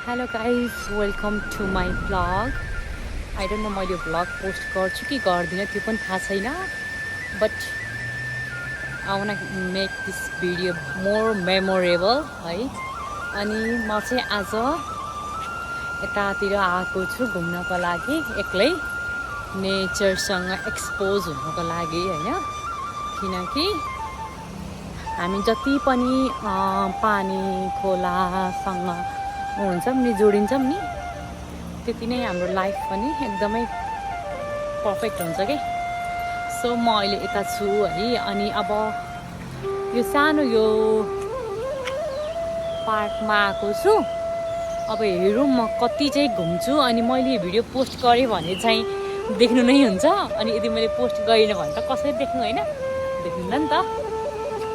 Hello guys, welcome to my vlog. I don't know मैले vlog post गर्छु कि गर्दिनँ त्यो पनि थाहा छैन, but I wanna make this video more memorable है. अनि म चाहिँ आज यतातिर आएको छु घुम्नको लागि एक्लै नेचरसँग एक्सपोज हुनको लागि हैन, किनकि हामी जति पनि पानी खोलासँग हुन्छौँ नि जोडिन्छौँ नि त्यति नै हाम्रो लाइफ पनि एकदमै पर्फेक्ट हुन्छ के. सो म अहिले यता छु है. अनि अब यो सानो यो पार्कमा आएको छु. अब हेरौँ म कति चाहिँ घुम्छु. अनि मैले भिडियो पोस्ट गरेँ भने चाहिँ देख्नु नै हुन्छ. अनि यदि मैले पोस्ट गरिनँ भने त कसरी देख्नु होइन, देख्नुहुन्न नि त.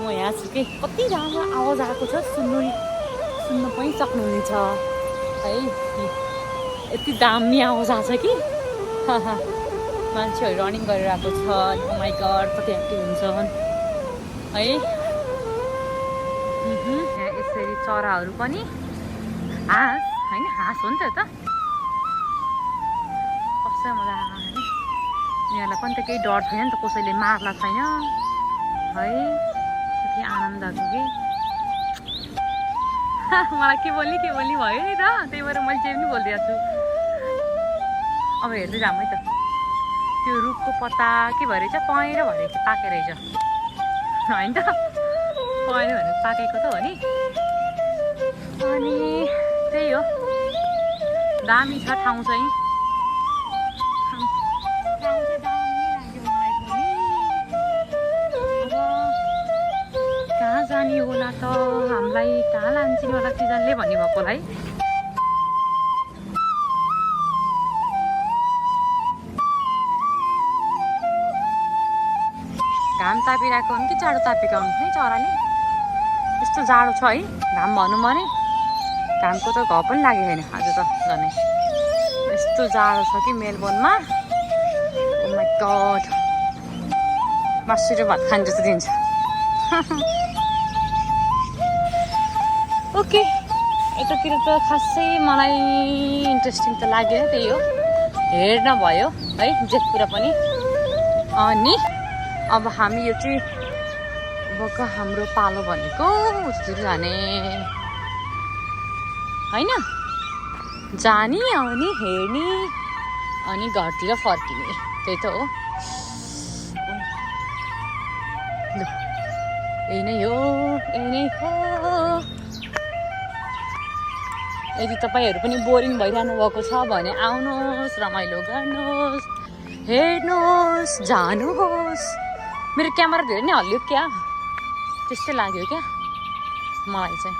म यहाँ छु कि कति राम्रो आवाज आएको छ, सुन्न पनि सक्नुहुनेछ है. यति दामी आवाज आएको छ कि मान्छेहरू रनिङ गरेर आएको छ. ओ माई गड कति एक्टिभ हुन्छन् है. यहाँ यसरी चराहरू पनि हाँस होइन, हाँस हो नि त. कस्तो मजा है. यिनीहरूलाई पनि त केही डर छैन नि त, कसैले मार्ला छैन है. कति आनन्दको कि मलाई के बोल्ने भयो नि त, त्यही भएर मैले जे पनि बोलिदिएको छु. अब हेर्दै जाऊँ है त. त्यो रुखको पत्ता के भयो रहेछ, पहेँलो भयो रहेछ, पाके रहेछ होइन त. पहेँलो भनेर पाकेको त हो नि. अनि त्यही हो, दामी छ ठाउँ चाहिँ. कहाँ जाने होला त, हामीलाई कहाँ लान्छन् होला सिजनले भन्ने भएको होला है. घाम तापिरहेको हुन् कि जाडो तापेका हुन् है चराले. यस्तो जाडो छ है, घाम भनौँ भने घामको त घाउ पनि लागेको छैन आज त झनै. यस्तो जाडो छ कि मेलबोर्नमा. ओ माई गड, मासु र भात खाने जस्तो दिन्छ. ओके, यतातिर त खासै मलाई इन्ट्रेस्टिङ त लागेन. त्यही हो, हेर्न भयो है जे कुरा पनि. अनि अब हामी यो चाहिँ बक्क हाम्रो पालो भनेको उतिर जाने होइन, जाने आउने हेर्ने अनि घरतिर फर्किने, त्यही त हो. ल यही नै हो, यही नै हो. यदि तपाईँहरू पनि बोरिङ भइरहनु भएको छ भने आउनुहोस्, रमाइलो गर्नुहोस्, हेर्नुहोस्, जानुहोस्. मेरो क्यामेरा धेरै नै हल्लियो क्या, त्यस्तै लाग्यो क्या मलाई चाहिँ.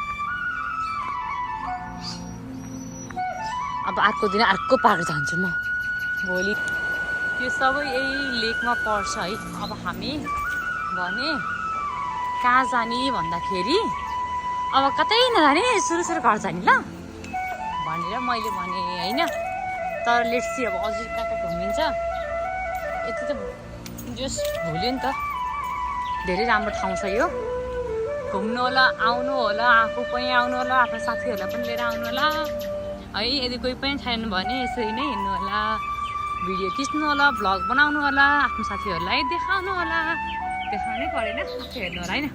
अब अर्को दिन अर्को पार्क जान्छु म भोलि. यो सबै यही लेकमा पर्छ है. अब हामी भने कहाँ जाने भन्दाखेरि अब कतै नजाने, सुरु घर जाने ल भनेर मैले भने होइन. तर लेट्स सी अब अझै कहाँ घुमिन्छ. यति त जस्ट भुल्यो नि त. धेरै राम्रो ठाउँ छ यो, घुम्नु होला, आउनु होला, आफू पनि आउनु होला, आफ्नो साथीहरूलाई पनि लिएर आउनु होला है. यदि कोही पनि छैन भने यसरी नै हिँड्नु होला, भिडियो खिच्नु होला, भ्लग बनाउनु होला, आफ्नो साथीहरूलाई देखाउनु होला. देखाउनै परेन, हेर्नु होला होइन.